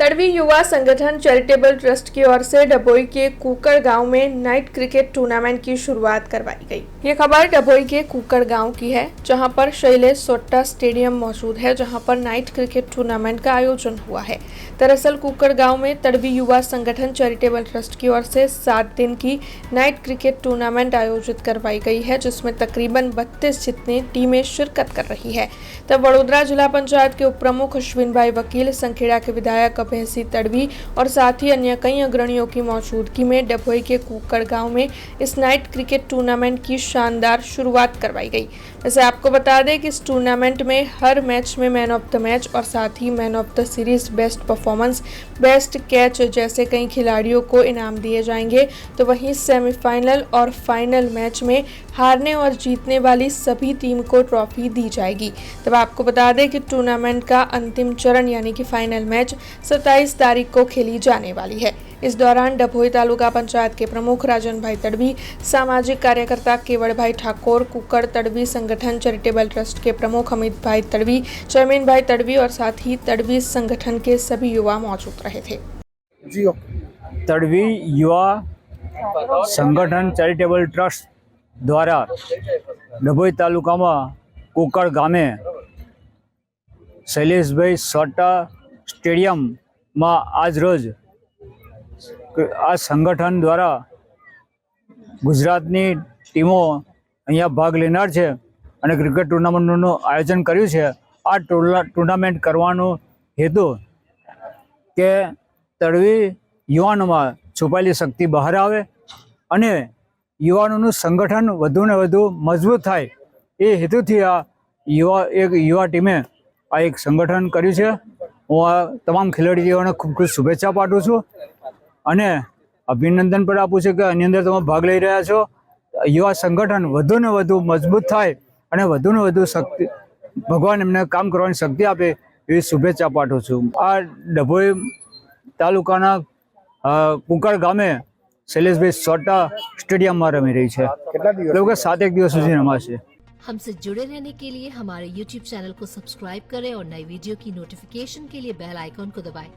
तड़वी युवा संगठन charitable trust की ओर से डभोई के कुकर गांव में नाइट क्रिकेट टूर्नामेंट की शुरुआत करवाई गई। ये खबर डभोई के कुकर गांव की है, जहां पर शैलेश सोट्टा स्टेडियम मौजूद है, जहां पर नाइट क्रिकेट टूर्नामेंट का आयोजन हुआ है। दरअसल कुकर गांव में तड़वी युवा संगठन चैरिटेबल ट्रस्ट की ओर से 7 दिन की नाइट क्रिकेट टूर्नामेंट आयोजित करवाई गई है, जिसमें तकरीबन 32 जितनी टीमें शिरकत कर रही है। तब वडोदरा जिला पंचायत के उप प्रमुख अश्विन भाई वकील, संखेड़ा के विधायक भैंसी तड़वी और साथ ही अन्य कई अग्रणियों की मौजूदगी में डभोई के कुकर गांव में इस नाइट क्रिकेट टूर्नामेंट की शानदार शुरुआत करवाई गई। वैसे आपको बता दें कि इस टूर्नामेंट में हर मैच में मैन ऑफ द मैच और साथ ही man of the series, best performance, best catch जैसे कई खिलाड़ियों को इनाम दिए जाएंगे। तो वहीं सेमीफाइनल और फाइनल मैच में हारने और जीतने वाली सभी टीम को ट्रॉफी दी जाएगी। तब आपको बता दें कि टूर्नामेंट का अंतिम चरण यानी कि फाइनल मैच 27 तारीख को खेली जाने वाली है। इस दौरान डभोई तालुका पंचायत के प्रमुख राजन भाई तड़वी, सामाजिक कार्यकर्ता केवड़ भाई ठाकुर, कुकर तड़वी संगठन चैरिटेबल ट्रस्ट के प्रमुख अमित भाई तड़वी, चैमिन भाई तड़वी और साथ ही तड़वी संगठन के सभी युवा मौजूद रहे थे। तड़वी युवा संगठन चैरिटेबल ट्रस्ट द्वारा डभोई तालुका में कुकर गामे शैलेश भाई सोट्टा स्टेडियम में आज रोज आ संगठन द्वारा गुजरातनी टीमों अहींया भाग लेनार छे अने क्रिकेट टूर्नामेंटनुं आयोजन कर्युं छे। आ टूर्नामेंट करवानो हेतु के तड़वी युवानोमां छुपाયેલી शक्ति बहार आवे अने युवानोनुं संगठन वधु ने वधु मजबूत थाय ए हेतुथी आ युवा टीमे आ एक संगठन कर्युं छे। हूँ आ तमाम खेलाड़ीओने खूब खूब शुभेच्छा पाठवुं छुं અને અભિનંદન પણ આપું છું કે આની અંદર તમે ભાગ લઈ રહ્યા છો। યુવા સંગઠન વધુ ને વધુ મજબૂત થાય અને વધુ ને વધુ શક્તિ ભગવાન એમને કામ કરવાની શક્તિ આપે એવી શુભેચ્છા પાઠવું છું। આ ડભોઈ તાલુકાના કુકર ગામે શૈલેષભાઈ સોટ્ટા સ્ટેડિયમમાં રમી રહી છે। લોકો 7 દિવસ સુધી રમાશે। हमसे जुड़े रहने के लिए हमारे YouTube चैनल को सब्सक्राइब करें और नई वीडियो की नोटिफिकेशन के लिए बेल आइकॉन को दबाएं।